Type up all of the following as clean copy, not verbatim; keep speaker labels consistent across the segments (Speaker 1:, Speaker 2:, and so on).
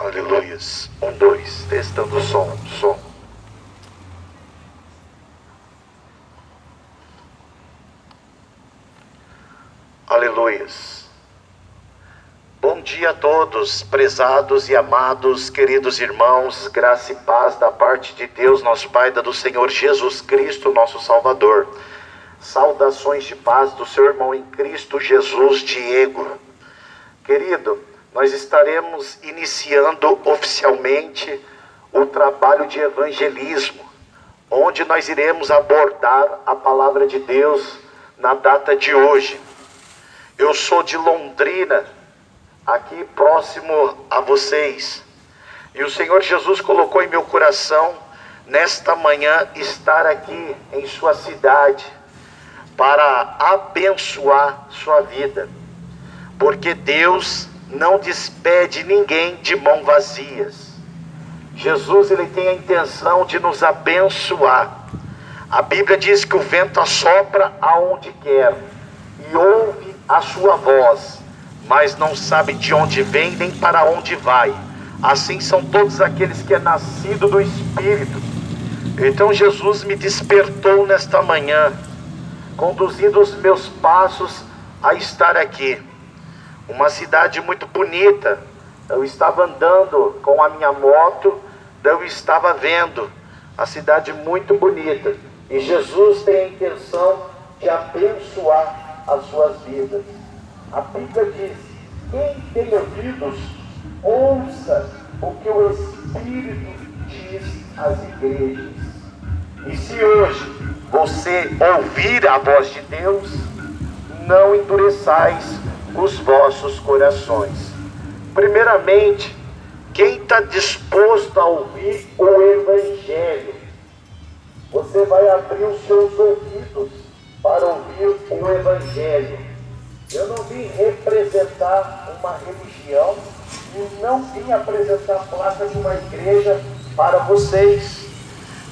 Speaker 1: Aleluias. 1, 2, testando o som. Aleluias. Bom dia a todos, prezados e amados, queridos irmãos, graça e paz da parte de Deus, nosso Pai, da do Senhor Jesus Cristo, nosso Salvador. Saudações de paz do seu irmão em Cristo Jesus, Diego. Querido, nós estaremos iniciando oficialmente o trabalho de evangelismo, onde nós iremos abordar a palavra de Deus na data de hoje. Eu sou de Londrina, aqui próximo a vocês, e o Senhor Jesus colocou em meu coração, nesta manhã, estar aqui em sua cidade, para abençoar sua vida, porque Deus não despede ninguém de mãos vazias. Jesus, ele tem a intenção de nos abençoar. A Bíblia diz que o vento assopra aonde quer e ouve a sua voz, mas não sabe de onde vem nem para onde vai. Assim são todos aqueles que é nascido do Espírito. Então Jesus me despertou nesta manhã, conduzindo os meus passos a estar aqui. Uma cidade muito bonita. Eu estava andando com a minha moto, eu estava vendo a cidade muito bonita. E Jesus tem a intenção de abençoar as suas vidas. A Bíblia diz: quem tem ouvidos, ouça o que o Espírito diz às igrejas. E se hoje você ouvir a voz de Deus, não endureçais os vossos corações. Primeiramente, quem está disposto a ouvir o Evangelho, você vai abrir os seus ouvidos para ouvir o Evangelho. Eu não vim representar uma religião e não vim apresentar a placa de uma igreja para vocês.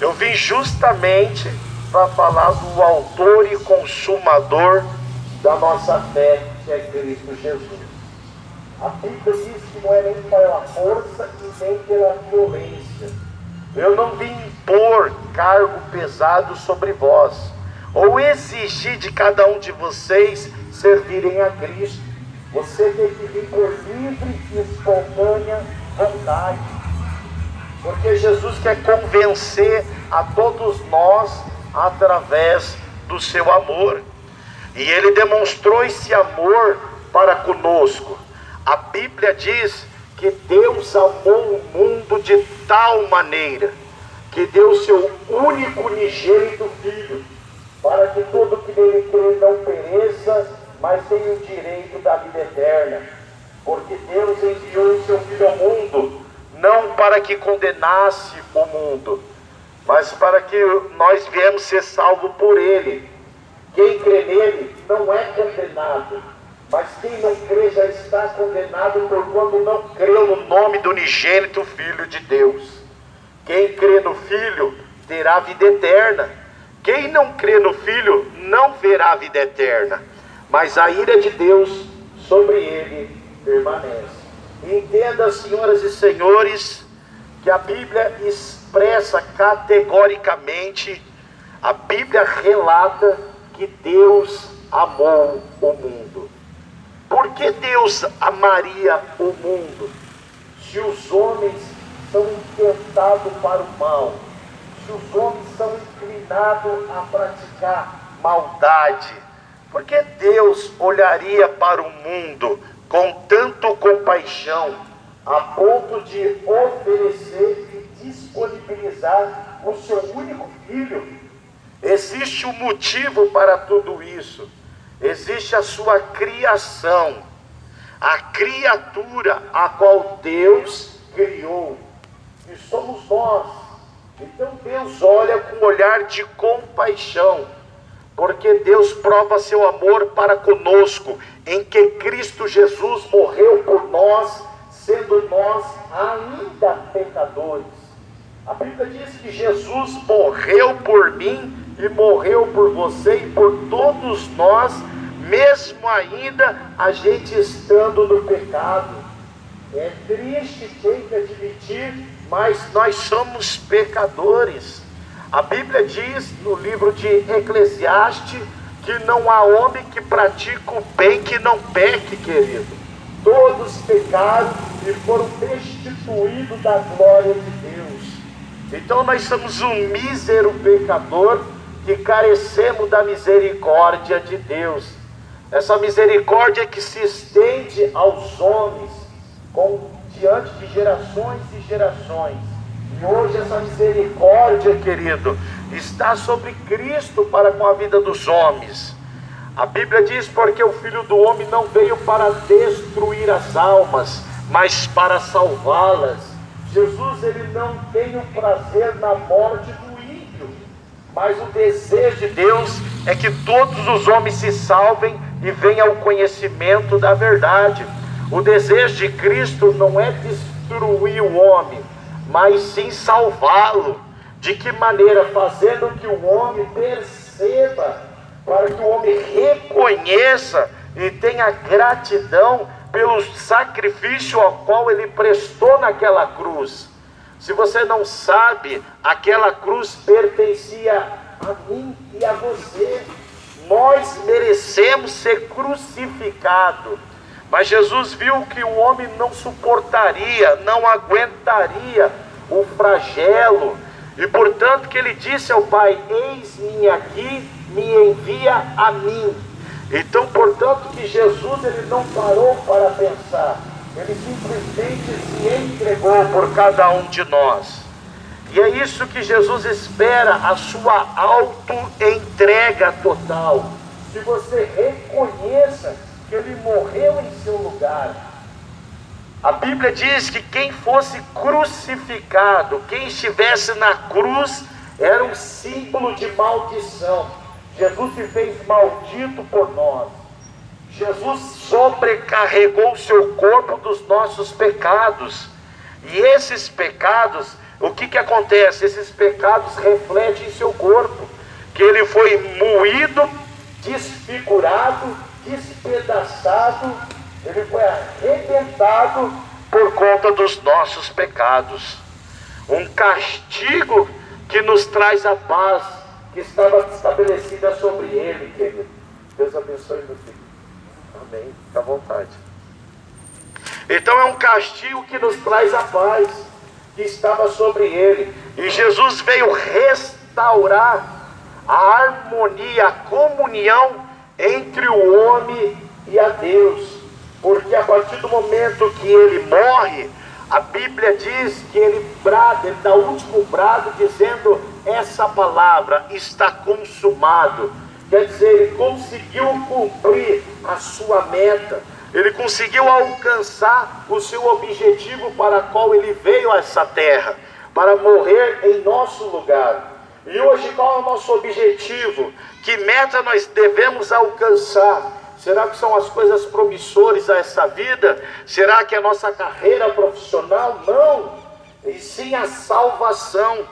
Speaker 1: Eu vim justamente para falar do autor e consumador da nossa fé, que é Cristo Jesus. A Bíblia diz que não é nem pela força e nem pela violência. Eu não vim impor cargo pesado sobre vós, ou exigir de cada um de vocês servirem a Cristo. Você tem que vir por livre e espontânea vontade, porque Jesus quer convencer a todos nós através do seu amor. E ele demonstrou esse amor para conosco. A Bíblia diz que Deus amou o mundo de tal maneira que deu o seu único unigênito Filho, para que todo que nele crê não pereça, mas tenha o direito da vida eterna. Porque Deus enviou o seu Filho ao mundo, não para que condenasse o mundo, mas para que nós viemos ser salvos por ele. Quem crê nele não é condenado, mas quem não crê já está condenado, porquanto não creu no nome do unigênito Filho de Deus. Quem crê no Filho terá vida eterna. Quem não crê no Filho não verá vida eterna, mas a ira de Deus sobre ele permanece. Entenda, senhoras e senhores, que a Bíblia expressa categoricamente, a Bíblia relata que Deus amou o mundo. Por que Deus amaria o mundo? Se os homens são intentados para o mal, se os homens são inclinados a praticar maldade, por que Deus olharia para o mundo com tanto compaixão, a ponto de oferecer e disponibilizar o seu único Filho? Existe um motivo para tudo isso. Existe a sua criação, a criatura a qual Deus criou, e somos nós. Então Deus olha com um olhar de compaixão, porque Deus prova seu amor para conosco, em que Cristo Jesus morreu por nós, sendo nós ainda pecadores. A Bíblia diz que Jesus morreu por mim e morreu por você e por todos nós, mesmo ainda a gente estando no pecado. É triste, tem que admitir, mas nós somos pecadores. A Bíblia diz no livro de Eclesiastes que não há homem que pratique o bem que não peque, querido. Todos pecaram e foram destituídos da glória de Deus. Então nós somos um mísero pecador que carecemos da misericórdia de Deus. Essa misericórdia que se estende aos homens diante de gerações e gerações. E hoje essa misericórdia, querido, está sobre Cristo para com a vida dos homens. A Bíblia diz: porque o Filho do Homem não veio para destruir as almas, mas para salvá-las. Jesus, ele não tem o prazer na morte do ímpio, mas o desejo de Deus é que todos os homens se salvem e venham ao conhecimento da verdade. O desejo de Cristo não é destruir o homem, mas sim salvá-lo. De que maneira? Fazendo que o homem perceba, para que o homem reconheça e tenha gratidão pelo sacrifício ao qual ele prestou naquela cruz. Se você não sabe, aquela cruz pertencia a mim e a você. Nós merecemos ser crucificados. Mas Jesus viu que o homem não suportaria, não aguentaria o flagelo. E portanto que ele disse ao Pai: eis-me aqui, me envia a mim. Então, portanto, que Jesus, ele não parou para pensar. Ele simplesmente se entregou por cada um de nós. E é isso que Jesus espera, a sua auto-entrega total. Que você reconheça que ele morreu em seu lugar. A Bíblia diz que quem fosse crucificado, quem estivesse na cruz, era um símbolo de maldição. Jesus se fez maldito por nós. Jesus sobrecarregou o seu corpo dos nossos pecados. E esses pecados, o que acontece? Esses pecados refletem em seu corpo, que ele foi moído, desfigurado, despedaçado, ele foi arrebentado por conta dos nossos pecados. Um castigo que nos traz a paz, que estava estabelecida sobre ele, querido. Deus abençoe, meu filho. Amém. Fica à vontade. Então é um castigo que nos traz a paz, que estava sobre ele. E Jesus veio restaurar a harmonia, a comunhão entre o homem e a Deus. Porque a partir do momento que ele morre, a Bíblia diz que ele brada, ele dá o último brado dizendo essa palavra: está consumado. Quer dizer, ele conseguiu cumprir a sua meta, ele conseguiu alcançar o seu objetivo para o qual ele veio a essa terra, para morrer em nosso lugar. E hoje qual é o nosso objetivo? Que meta nós devemos alcançar? Será que são as coisas promissoras a essa vida? Será que é a nossa carreira profissional? Não, e sim a salvação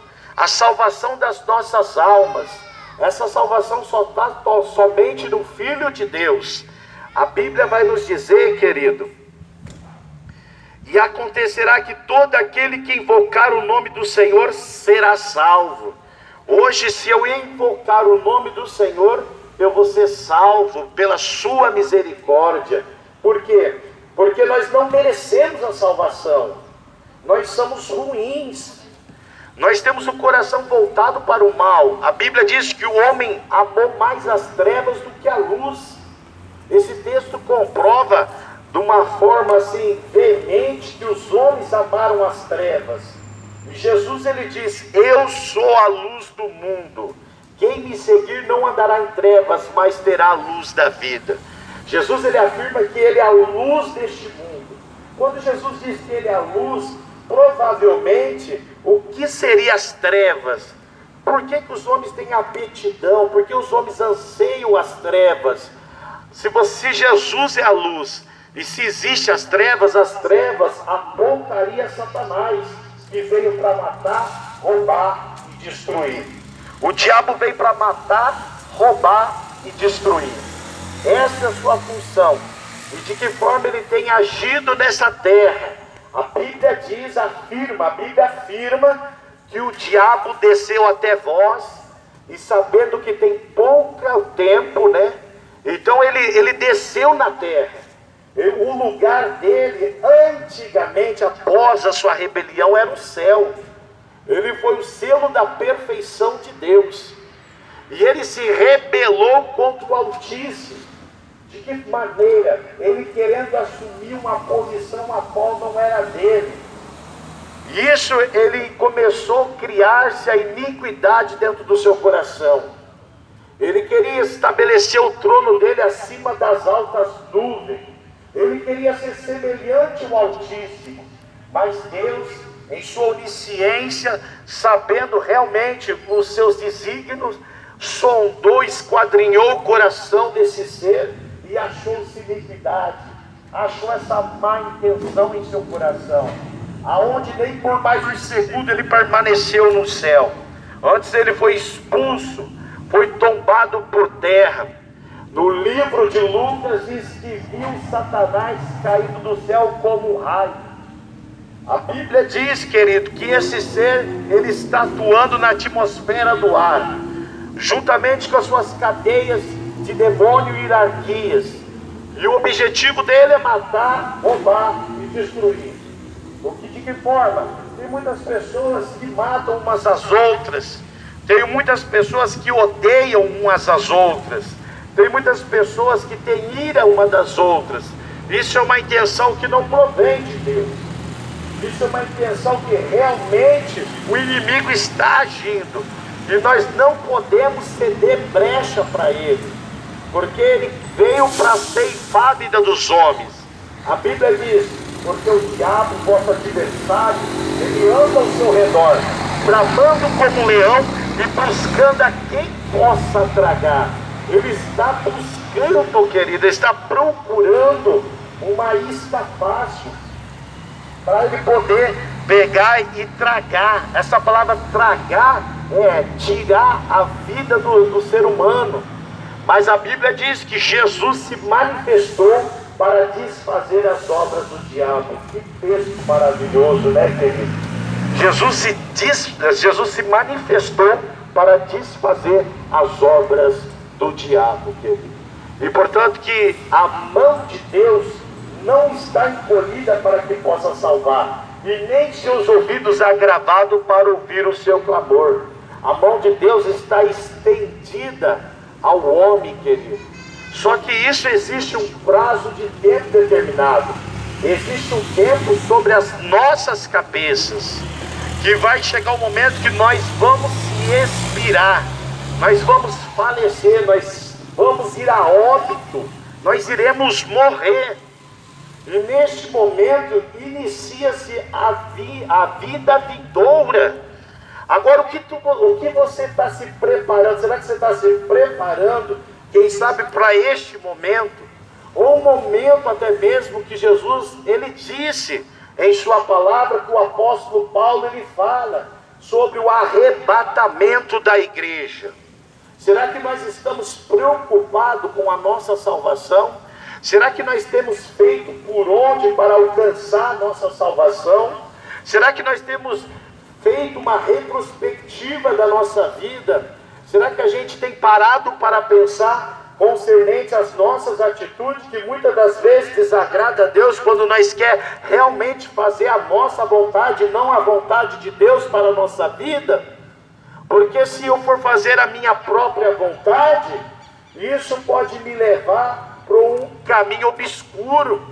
Speaker 1: das nossas almas. Essa salvação só está somente no Filho de Deus. A Bíblia vai nos dizer, querido: e acontecerá que todo aquele que invocar o nome do Senhor será salvo. Hoje, se eu invocar o nome do Senhor, eu vou ser salvo pela sua misericórdia. Por quê? Porque nós não merecemos a salvação. Nós somos ruins. Nós temos o coração voltado para o mal. A Bíblia diz que o homem amou mais as trevas do que a luz. Esse texto comprova de uma forma assim veemente que os homens amaram as trevas. E Jesus, ele diz: eu sou a luz do mundo. Quem me seguir não andará em trevas, mas terá a luz da vida. Jesus, ele afirma que ele é a luz deste mundo. Quando Jesus diz que ele é a luz, provavelmente, o que seriam as trevas? Por que os homens têm aptidão? Por que os homens anseiam as trevas? Se Jesus é a luz, e se existem as trevas apontariam Satanás, que veio para matar, roubar e destruir. O diabo veio para matar, roubar e destruir. Essa é a sua função. E de que forma ele tem agido nessa terra? A Bíblia afirma que o diabo desceu até vós, e sabendo que tem pouco tempo, né? Então ele desceu na terra. O lugar dele, antigamente, após a sua rebelião, era o céu. Ele foi o selo da perfeição de Deus. E ele se rebelou contra o Altíssimo. De que maneira? Ele querendo assumir uma posição a qual não era dele. Isso, ele começou a criar-se a iniquidade dentro do seu coração. Ele queria estabelecer o trono dele acima das altas nuvens. Ele queria ser semelhante ao Altíssimo. Mas Deus, em sua onisciência, sabendo realmente os seus desígnios, sondou, esquadrinhou o coração desse ser e achou-se iniquidade, achou essa má intenção em seu coração, aonde nem por mais um segundo ele permaneceu no céu. Antes ele foi expulso, foi tombado por terra. No livro de Lucas diz que viu Satanás caído do céu como um raio. A Bíblia diz, querido, que esse ser, ele está atuando na atmosfera do ar, juntamente com as suas cadeias de demônio e hierarquias. E o objetivo dele é matar, roubar e destruir. De que forma? Tem muitas pessoas que matam umas às outras. Tem muitas pessoas que odeiam umas às outras. Tem muitas pessoas que têm ira uma das outras. Isso é uma intenção que não provém de Deus. Isso é uma intenção que realmente o inimigo está agindo. E nós não podemos ceder brecha para ele, porque ele veio para ceifar a vida dos homens. A Bíblia diz: porque o diabo, vosso adversário, ele anda ao seu redor, bramando como um leão e buscando a quem possa tragar. Ele está buscando, querido, está procurando uma isca fácil para ele poder pegar e tragar. Essa palavra tragar é tirar a vida do ser humano. Mas a Bíblia diz que Jesus se manifestou para desfazer as obras do diabo. Que texto maravilhoso, né, querido? Jesus se manifestou para desfazer as obras do diabo, querido. E portanto que a mão de Deus não está encolhida para que possa salvar, e nem seus ouvidos agravados para ouvir o seu clamor. A mão de Deus está estendida ao homem, querido. Só que isso existe um prazo de tempo determinado. Existe um tempo sobre as nossas cabeças, que vai chegar o momento que nós vamos se expirar, nós vamos falecer, nós vamos ir a óbito, nós iremos morrer. E neste momento inicia-se a vida vindoura. Agora, o que você está se preparando? Será que você está se preparando, quem sabe, para este momento? Ou um momento até mesmo que Jesus, ele disse em sua palavra, que o apóstolo Paulo, ele fala sobre o arrebatamento da igreja. Será que nós estamos preocupados com a nossa salvação? Será que nós temos feito por onde para alcançar a nossa salvação? Será que nós temos feito uma retrospectiva da nossa vida? Será que a gente tem parado para pensar concernente às nossas atitudes, que muitas das vezes desagrada a Deus, quando nós quer realmente fazer a nossa vontade, não a vontade de Deus para a nossa vida? Porque se eu for fazer a minha própria vontade, isso pode me levar para um caminho obscuro.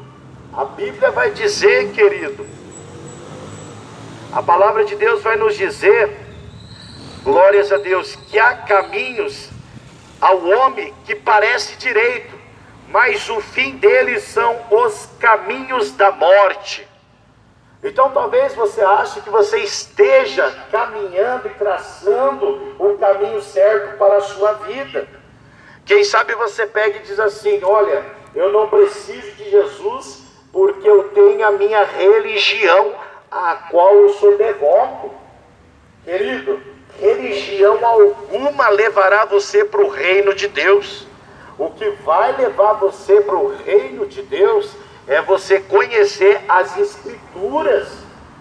Speaker 1: A Bíblia vai dizer, querido, a palavra de Deus vai nos dizer, glórias a Deus, que há caminhos ao homem que parece direito, mas o fim deles são os caminhos da morte. Então talvez você ache que você esteja caminhando e traçando o caminho certo para a sua vida. Quem sabe você pega e diz assim: olha, eu não preciso de Jesus porque eu tenho a minha religião, a qual eu sou devoto. Querido, religião alguma levará você para o reino de Deus. O que vai levar você para o reino de Deus é você conhecer as Escrituras.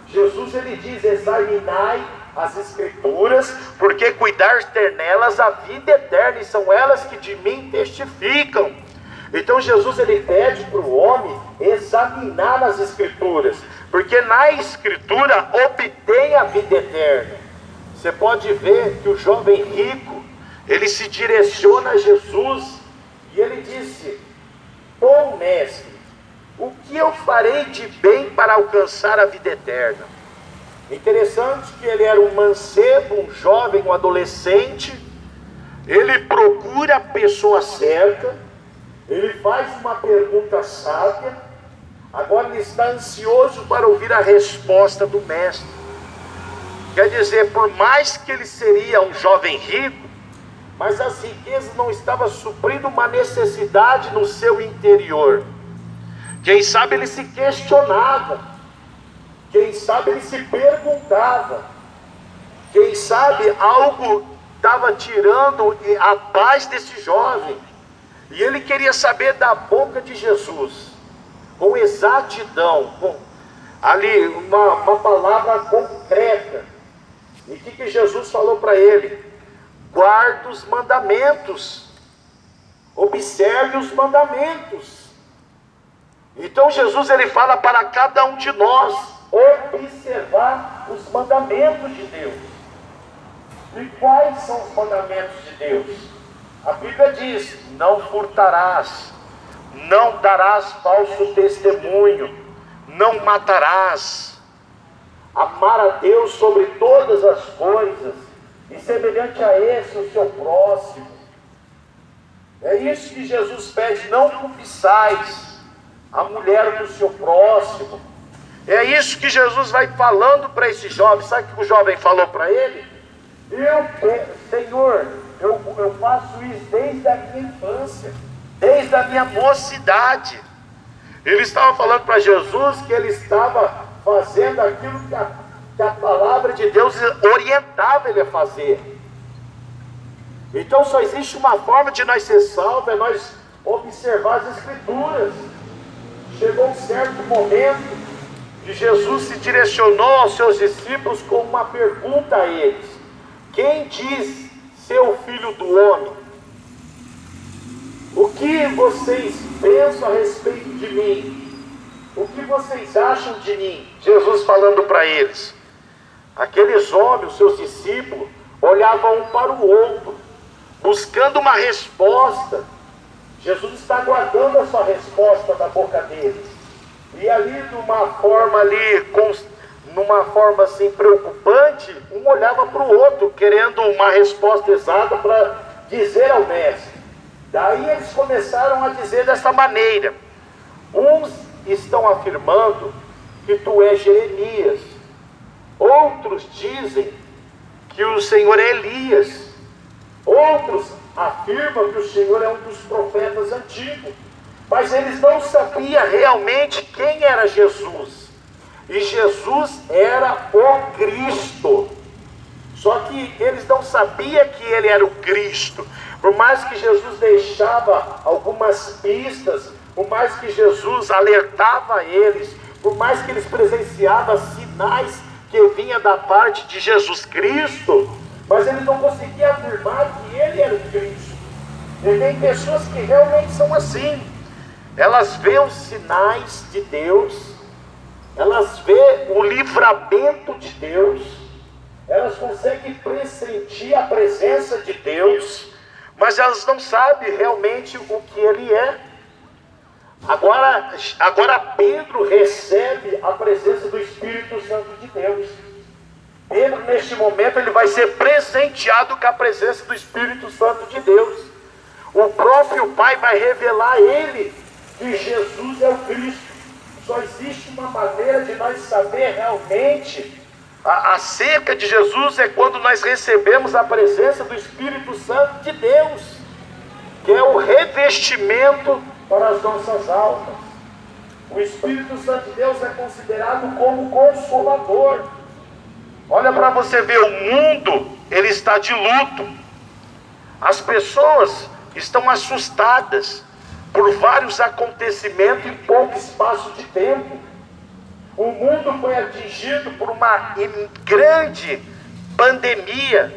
Speaker 1: Jesus ele diz: examinai as Escrituras, porque cuidar ter nelas a vida eterna, e são elas que de mim testificam. Então Jesus ele pede para o homem examinar as Escrituras, porque na Escritura obtém a vida eterna. Você pode ver que o jovem rico, ele se direciona a Jesus, e ele disse: bom mestre, o que eu farei de bem para alcançar a vida eterna? Interessante que ele era um mancebo, um jovem, um adolescente. Ele procura a pessoa certa, ele faz uma pergunta sábia. Agora ele está ansioso para ouvir a resposta do mestre. Quer dizer, por mais que ele seria um jovem rico, mas as riquezas não estavam suprindo uma necessidade no seu interior. Quem sabe ele se questionava, quem sabe ele se perguntava, quem sabe algo estava tirando a paz desse jovem, e ele queria saber da boca de Jesus, com exatidão, com ali uma palavra concreta. E o que Jesus falou para ele? Guarde os mandamentos, observe os mandamentos. Então Jesus ele fala para cada um de nós observar os mandamentos de Deus. E quais são os mandamentos de Deus? A Bíblia diz: não furtarás, não darás falso testemunho, não matarás, amar a Deus sobre todas as coisas, e semelhante a esse o seu próximo. É isso que Jesus pede: não cobiçais a mulher do seu próximo. É isso que Jesus vai falando para esse jovem. Sabe o que o jovem falou para ele? Senhor, eu faço isso desde a minha infância, desde a minha mocidade. Ele estava falando para Jesus que ele estava fazendo aquilo que a palavra de Deus orientava ele a fazer. Então só existe uma forma de nós ser salvos, é nós observar as Escrituras. Chegou um certo momento que Jesus se direcionou aos seus discípulos com uma pergunta a eles: quem diz ser o Filho do Homem? O que vocês pensam a respeito de mim? O que vocês acham de mim? Jesus falando para eles. Aqueles homens, os seus discípulos, olhavam um para o outro, buscando uma resposta. Jesus está aguardando a sua resposta da boca deles. E ali, numa forma assim preocupante, um olhava para o outro, querendo uma resposta exata para dizer ao mestre. Daí eles começaram a dizer dessa maneira: uns estão afirmando que tu és Jeremias, outros dizem que o Senhor é Elias, outros afirmam que o Senhor é um dos profetas antigos. Mas eles não sabiam realmente quem era Jesus. E Jesus era o Cristo. Só que eles não sabiam que ele era o Cristo. Por mais que Jesus deixava algumas pistas, por mais que Jesus alertava eles, por mais que eles presenciavam sinais que vinham da parte de Jesus Cristo, mas eles não conseguiam afirmar que ele era o Cristo. E tem pessoas que realmente são assim. Elas veem os sinais de Deus, elas veem o livramento de Deus, elas conseguem pressentir a presença de Deus, mas elas não sabem realmente o que ele é. Agora Pedro recebe a presença do Espírito Santo de Deus. Pedro, neste momento, ele vai ser presenteado com a presença do Espírito Santo de Deus. O próprio Pai vai revelar a ele que Jesus é o Cristo. Só existe uma maneira de nós saber realmente acerca de Jesus, é quando nós recebemos a presença do Espírito Santo de Deus, que é o revestimento para as nossas almas. O Espírito Santo de Deus é considerado como consolador. Olha para você ver, o mundo, ele está de luto. As pessoas estão assustadas. por vários acontecimentos em pouco espaço de tempo. O mundo foi atingido por uma grande pandemia,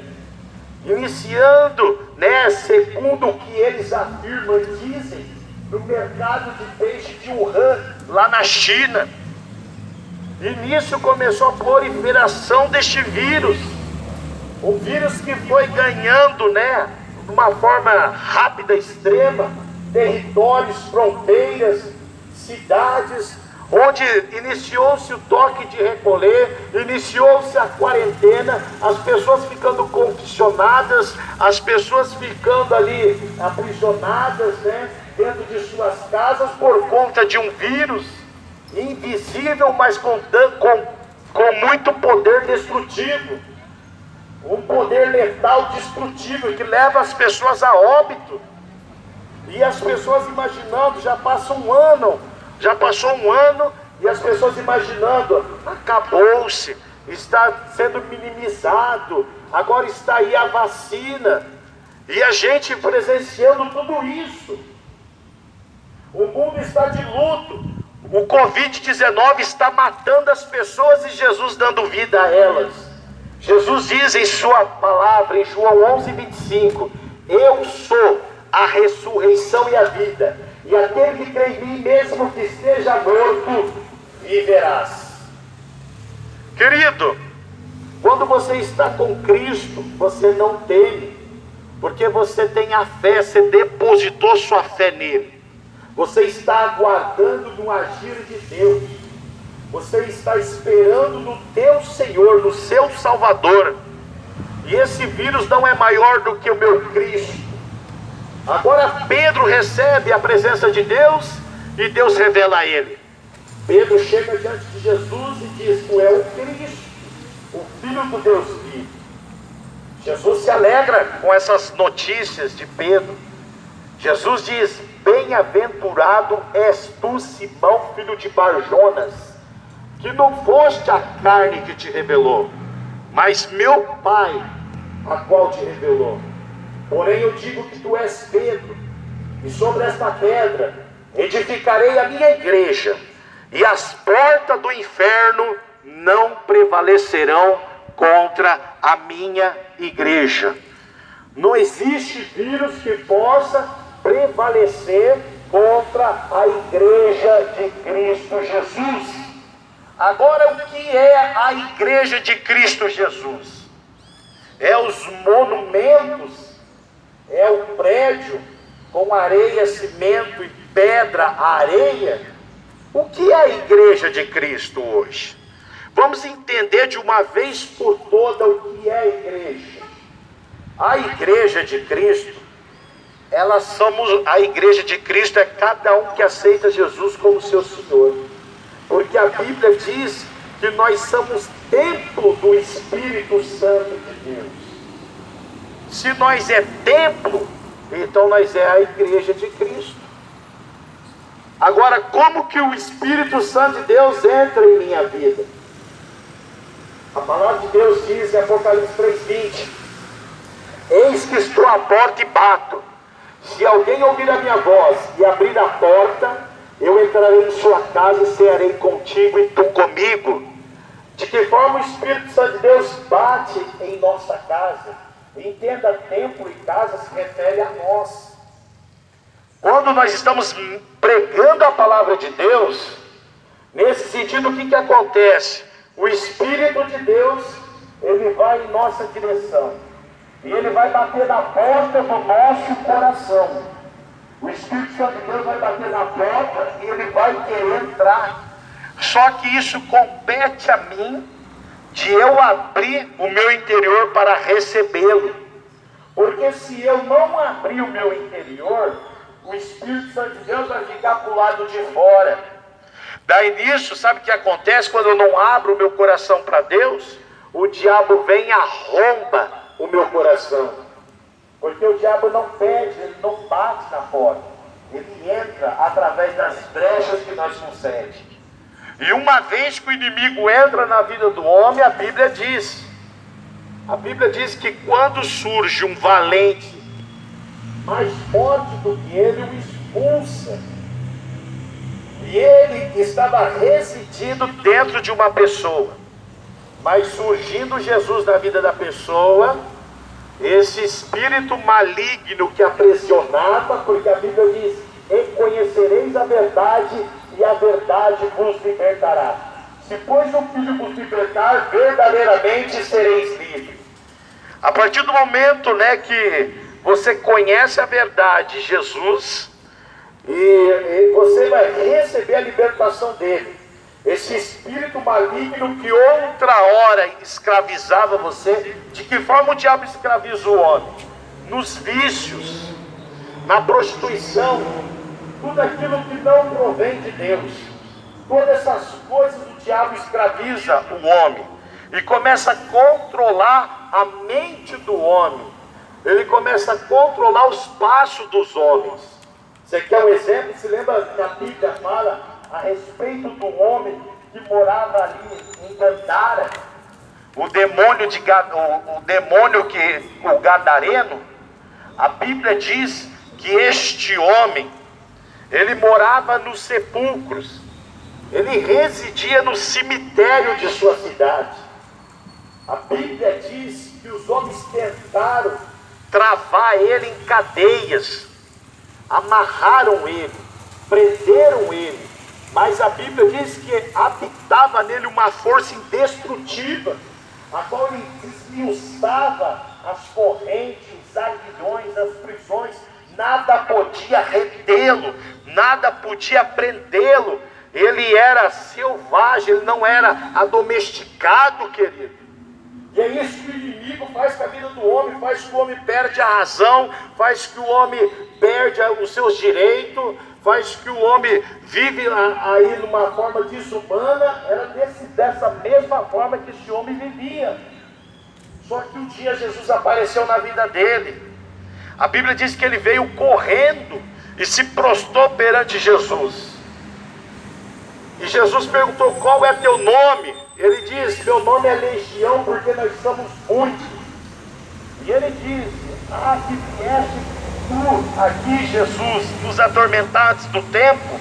Speaker 1: iniciando, segundo o que eles afirmam e dizem, no mercado de peixe de Wuhan, lá na China. E nisso começou a proliferação deste vírus. O vírus que foi ganhando, de uma forma rápida, extrema, territórios, fronteiras, cidades, onde iniciou-se o toque de recolher, iniciou-se a quarentena, as pessoas ficando condicionadas, as pessoas ficando ali aprisionadas, dentro de suas casas por conta de um vírus invisível, mas com muito poder destrutivo, um poder letal destrutivo que leva as pessoas a óbito. E as pessoas imaginando, já passou um ano e as pessoas imaginando, acabou-se, está sendo minimizado, agora está aí a vacina, e a gente presenciando tudo isso. O mundo está de luto, o Covid-19 está matando as pessoas e Jesus dando vida a elas. Jesus diz em sua palavra, em João 11:25, eu sou a ressurreição e a vida, e aquele que crê em mim, mesmo que esteja morto, viverás. Querido, quando você está com Cristo, você não teme, porque você tem a fé, você depositou sua fé nele. Você está aguardando no agir de Deus. Você está esperando no teu Senhor, no seu Salvador. E esse vírus não é maior do que o meu Cristo. Agora Pedro recebe a presença de Deus e Deus revela a ele. Pedro chega diante de Jesus e diz: tu é o Cristo, o Filho do Deus vivo. Jesus se alegra com essas notícias de Pedro. Jesus diz: bem-aventurado és tu, Simão, filho de Barjonas, que não foste a carne que te revelou, mas meu Pai, a qual te revelou. Porém eu digo que tu és Pedro, e sobre esta pedra edificarei a minha igreja, e as portas do inferno não prevalecerão contra a minha igreja. Não existe vírus que possa prevalecer contra a igreja de Cristo Jesus. Agora, o que é a igreja de Cristo Jesus? É os monumentos, é o prédio com areia, cimento e pedra, areia. O que é a igreja de Cristo hoje? Vamos entender de uma vez por toda o que é a igreja. A igreja de Cristo, a igreja de Cristo é cada um que aceita Jesus como seu Senhor. Porque a Bíblia diz que nós somos templo do Espírito Santo de Deus. Se nós é templo, então nós é a igreja de Cristo. Agora, como que o Espírito Santo de Deus entra em minha vida? A palavra de Deus diz em Apocalipse 3:20: eis que estou à porta e bato. Se alguém ouvir a minha voz e abrir a porta, eu entrarei em sua casa e cearei contigo e tu comigo. De que forma o Espírito Santo de Deus bate em nossa casa? Entenda, templo e casa se refere a nós. Quando nós estamos pregando a palavra de Deus, nesse sentido, o que acontece? O Espírito de Deus, ele vai em nossa direção. E ele vai bater na porta do nosso coração. O Espírito Santo de Deus vai bater na porta e ele vai querer entrar. Só que isso compete a mim, de eu abrir o meu interior para recebê-lo. Porque se eu não abrir o meu interior, o Espírito Santo de Deus vai ficar para o lado de fora. Daí nisso, sabe o que acontece quando eu não abro o meu coração para Deus? O diabo vem e arromba o meu coração. Porque o diabo não pede, ele não bate na porta. Ele entra através das brechas que nós concedemos. E uma vez que o inimigo entra na vida do homem, a Bíblia diz que quando surge um valente mais forte do que ele, o expulsa. E ele estava residindo dentro de uma pessoa. Mas surgindo Jesus na vida da pessoa, esse espírito maligno que aprisionava, porque a Bíblia diz: e conhecereis a verdade, e a verdade vos libertará. Se pois o Filho vos libertar, verdadeiramente sereis livres. A partir do momento, que você conhece a verdade, Jesus, e você vai receber a libertação dele. Esse espírito maligno que outra hora escravizava você. De que forma o diabo escraviza o homem? Nos vícios, na prostituição, tudo aquilo que não provém de Deus. Todas essas coisas o diabo escraviza o homem e começa a controlar a mente do homem. Ele começa a controlar os passos dos homens. Você quer um exemplo? Se lembra que a Bíblia fala a respeito do homem que morava ali em Gadara, o gadareno? A Bíblia diz que este homem, ele morava nos sepulcros, ele residia no cemitério de sua cidade. A Bíblia diz que os homens tentaram travar ele em cadeias, amarraram ele, prenderam ele. Mas a Bíblia diz que habitava nele uma força indestrutível, a qual ele desmiuçava as correntes, os aguilhões, as prisões. Nada podia retê-lo, nada podia prendê-lo. Ele era selvagem, ele não era adomesticado, querido. E é isso que o inimigo faz com a vida do homem, faz que o homem perde a razão, faz que o homem perde os seus direitos, faz que o homem vive aí numa forma desumana. Era dessa mesma forma que esse homem vivia. Só que um dia Jesus apareceu na vida dele. A Bíblia diz que ele veio correndo e se prostrou perante Jesus. E Jesus perguntou: qual é teu nome? Ele diz: meu nome é Legião, porque nós somos muitos. E ele diz: que vieste tu aqui, Jesus, nos atormentados do tempo.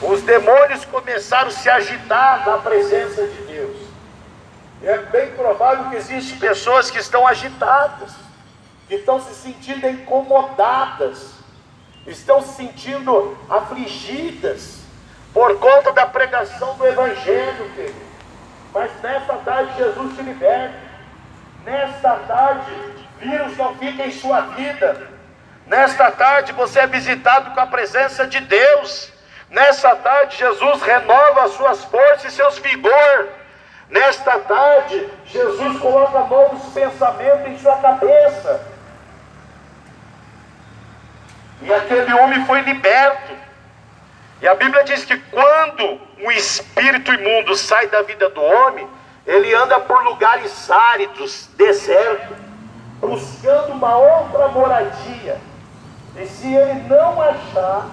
Speaker 1: Os demônios começaram a se agitar na presença de Deus. É bem provável que existem pessoas que estão agitadas, que estão se sentindo incomodadas, estão se sentindo afligidas por conta da pregação do Evangelho, querido. Mas nesta tarde Jesus te liberta. Nesta tarde vírus não fica em sua vida. Nesta tarde você é visitado com a presença de Deus. Nesta tarde Jesus renova as suas forças e seus vigor. Nesta tarde Jesus coloca novos pensamentos em sua cabeça. E aquele homem foi liberto. E a Bíblia diz que quando um espírito imundo sai da vida do homem, ele anda por lugares áridos, desertos, buscando uma outra moradia. E se ele não achar,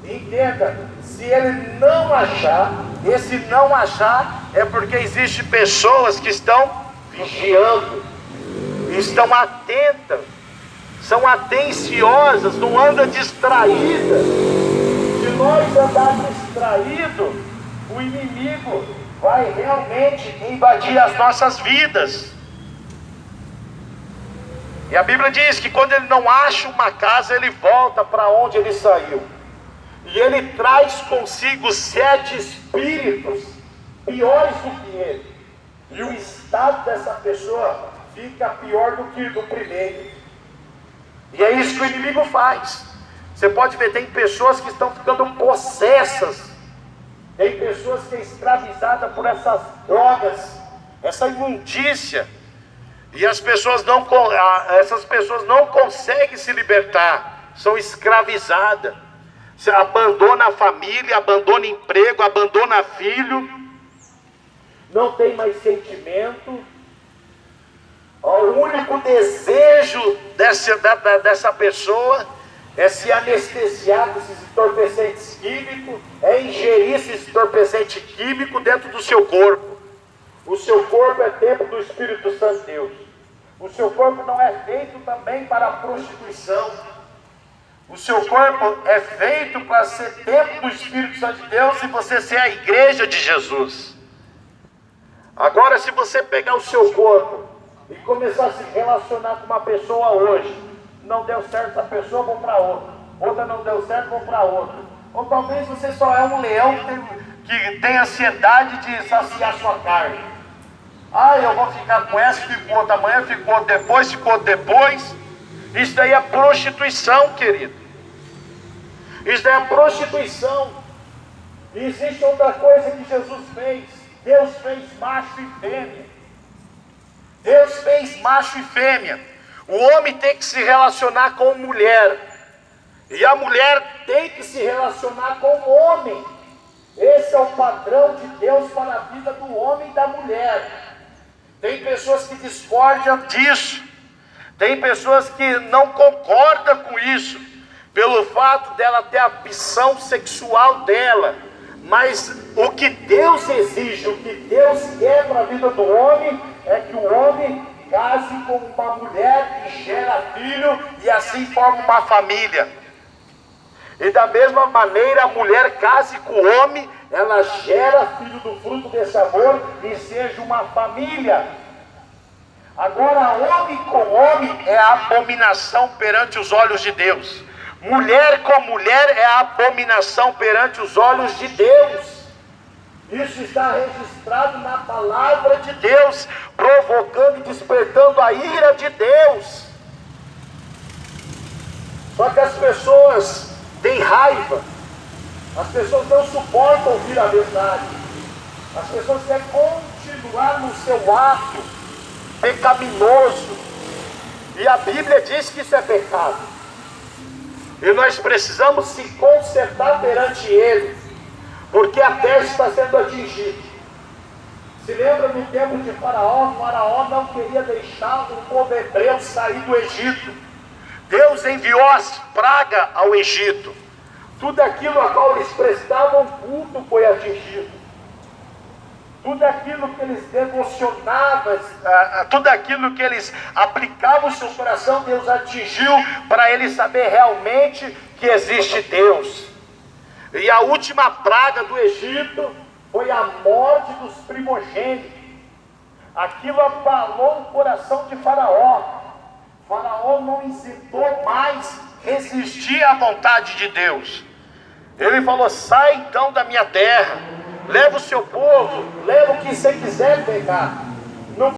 Speaker 1: entenda, se ele não achar, esse não achar é porque existem pessoas que estão vigiando, estão atentas, são atenciosas, não andam distraídas. Se nós andarmos distraídos, o inimigo vai realmente invadir as nossas vidas. E a Bíblia diz que quando ele não acha uma casa, ele volta para onde ele saiu. E ele traz consigo 7 espíritos piores do que ele. E o estado dessa pessoa fica pior do que do primeiro. E é isso que o inimigo faz. Você pode ver, tem pessoas que estão ficando possessas. Tem pessoas que estão escravizadas por essas drogas, essa imundícia. E essas pessoas não conseguem se libertar, são escravizadas. Você abandona a família, abandona emprego, abandona filho, não tem mais sentimento. O único desejo dessa pessoa é se anestesiar com esses entorpecentes químicos, é ingerir esses entorpecentes químicos dentro do seu corpo. O seu corpo é templo do Espírito Santo de Deus. O seu corpo não é feito também para a prostituição. O seu corpo é feito para ser templo do Espírito Santo de Deus e você ser a igreja de Jesus. Agora, se você pegar o seu corpo e começar a se relacionar com uma pessoa hoje, não deu certo essa pessoa, vou para outra. Outra não deu certo, vou para outra. Ou talvez você só é um leão que tem ansiedade de saciar sua carne. Ah, eu vou ficar com essa, fico com outra amanhã, fico com outra depois, fico com outra depois. Isso daí é prostituição, querido. Isso daí é prostituição. E existe outra coisa que Jesus fez. Deus fez macho e fêmea. Deus fez macho e fêmea. O homem tem que se relacionar com a mulher. E a mulher tem que se relacionar com o homem. Esse é o padrão de Deus para a vida do homem e da mulher. Tem pessoas que discordam disso. Tem pessoas que não concordam com isso, pelo fato dela ter a ambição sexual dela. Mas o que Deus exige, o que Deus quer para a vida do homem, é que o homem case com uma mulher que gera filho e assim forma uma família. E da mesma maneira a mulher case com o homem, ela gera filho do fruto desse amor e seja uma família. Agora, homem com homem é abominação perante os olhos de Deus. Mulher com mulher é abominação perante os olhos de Deus. Isso está registrado na palavra de Deus, provocando e despertando a ira de Deus. Só que as pessoas têm raiva, as pessoas não suportam ouvir a verdade, as pessoas querem continuar no seu ato pecaminoso, e a Bíblia diz que isso é pecado, e nós precisamos se consertar perante Ele, porque a terra está sendo atingida. Se lembra no tempo de Faraó? Faraó não queria deixar o povo hebreu sair do Egito. Deus enviou as pragas ao Egito. Tudo aquilo a qual eles prestavam culto foi atingido. Tudo aquilo que eles devocionavam, tudo aquilo que eles aplicavam no seu coração, Deus atingiu para eles saber realmente que existe Deus. E a última praga do Egito foi a morte dos primogênitos. Aquilo abalou o coração de Faraó. Faraó não hesitou mais resistir à vontade de Deus. Ele falou: sai então da minha terra, leva o seu povo, leva o que você quiser pegar,